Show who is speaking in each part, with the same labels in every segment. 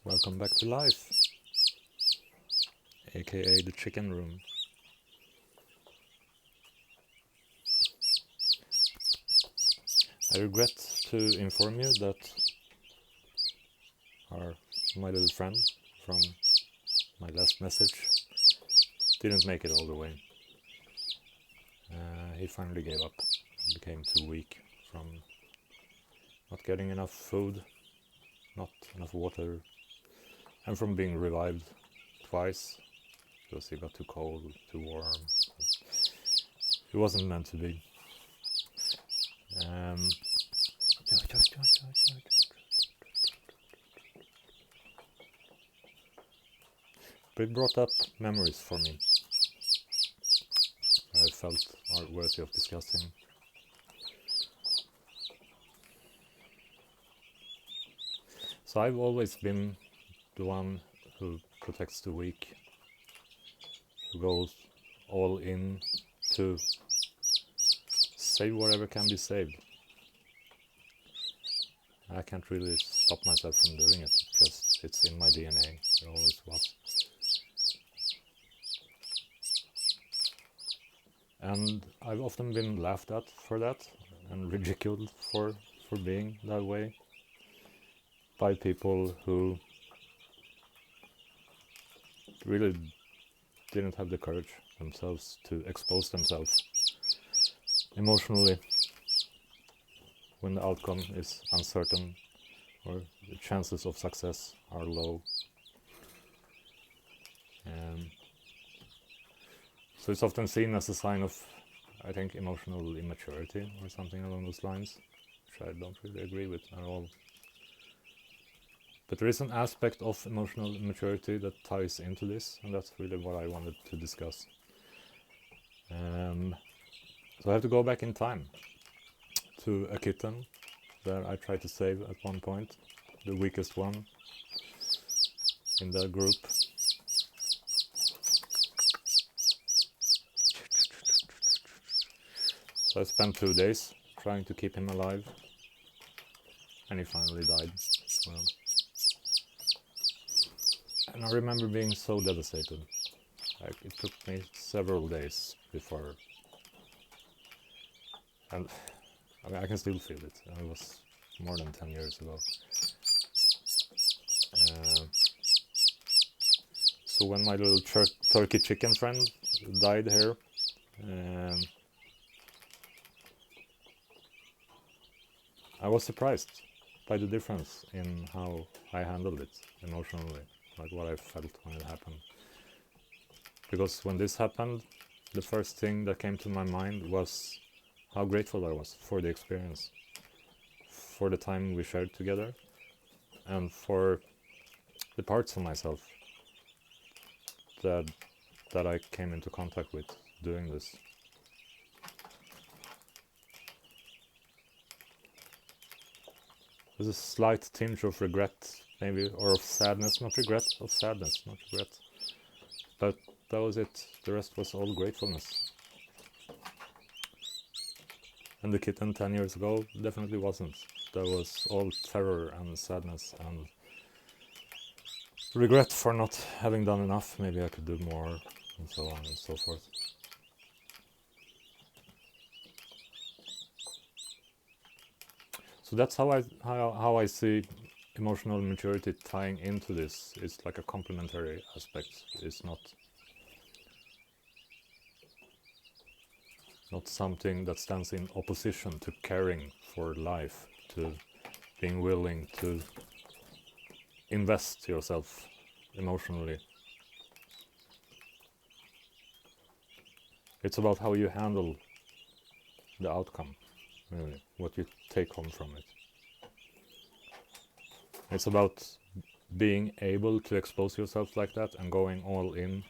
Speaker 1: Welcome back to life, aka the chicken room. I regret to inform you that my little friend from my last message didn't make it all the way. He finally gave up, became too weak from not getting enough food, not enough water, and from being revived twice because he got too cold, too warm. It wasn't meant to be. But it brought up memories for me I felt are worthy of discussing. So I've always been the one who protects the weak, who goes all in to save whatever can be saved. I can't really stop myself from doing it, just it's in my DNA, it always was. And I've often been laughed at for that and ridiculed for being that way by people who really didn't have the courage themselves to expose themselves emotionally when the outcome is uncertain or the chances of success are low. So it's often seen as a sign of, I think, emotional immaturity or something along those lines, which I don't really agree with at all. But there is an aspect of emotional immaturity that ties into this, and that's really what I wanted to discuss. So I have to go back in time to a kitten that I tried to save at one point, the weakest one in the group. So I spent 2 days trying to keep him alive, and he finally died. And I remember being so devastated. Like, it took me several days before, and I mean, I can still feel it. It was more than 10 years ago. So when my little turkey chicken friend died here, I was surprised by the difference in how I handled it emotionally, like what I felt when it happened. Because when this happened, the first thing that came to my mind was how grateful I was for the experience, for the time we shared together, and for the parts of myself that I came into contact with doing this. There's a slight tinge of regret, maybe, or of sadness, not regret, of sadness, not regret. But that was it. The rest was all gratefulness. And the kitten 10 years ago definitely wasn't. That was all terror and sadness and regret for not having done enough. Maybe I could do more, and so on and so forth. So that's how I see emotional maturity tying into this. It's like a complementary aspect. It's not something that stands in opposition to caring for life, to being willing to invest yourself emotionally. It's about how you handle the outcome, really, what you take home from it. It's about being able to expose yourself like that and going all in,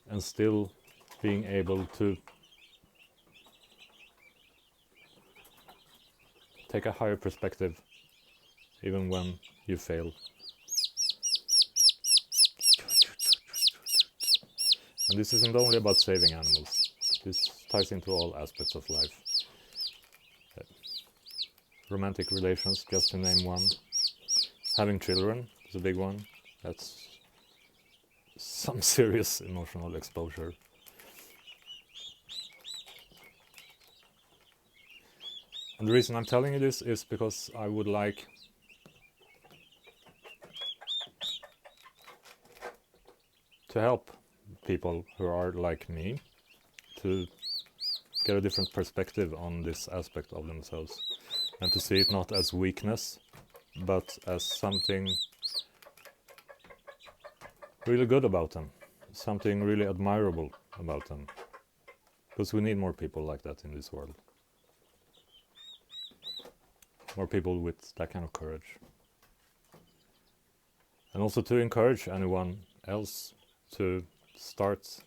Speaker 1: and still being able to take a higher perspective even when you fail. And this isn't only about saving animals. This ties into all aspects of life. Romantic relations, just to name one. Having children is a big one. That's some serious emotional exposure. And the reason I'm telling you this is because I would like to help people who are like me to get a different perspective on this aspect of themselves, and to see it not as weakness but as something really good about them, something really admirable about them, because we need more people like that in this world, more people with that kind of courage, and also to encourage anyone else to start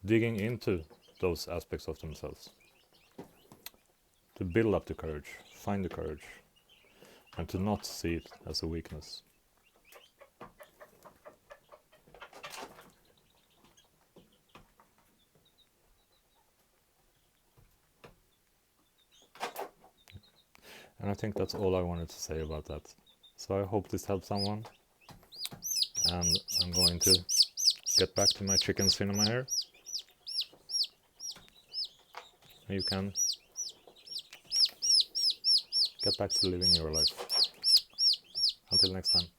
Speaker 1: digging into those aspects of themselves, to build up the courage, find the courage, and to not see it as a weakness. And I think that's all I wanted to say about that. So I hope this helps someone, and I'm going to get back to my chicken cinema here. You can get back to living your life. Until next time.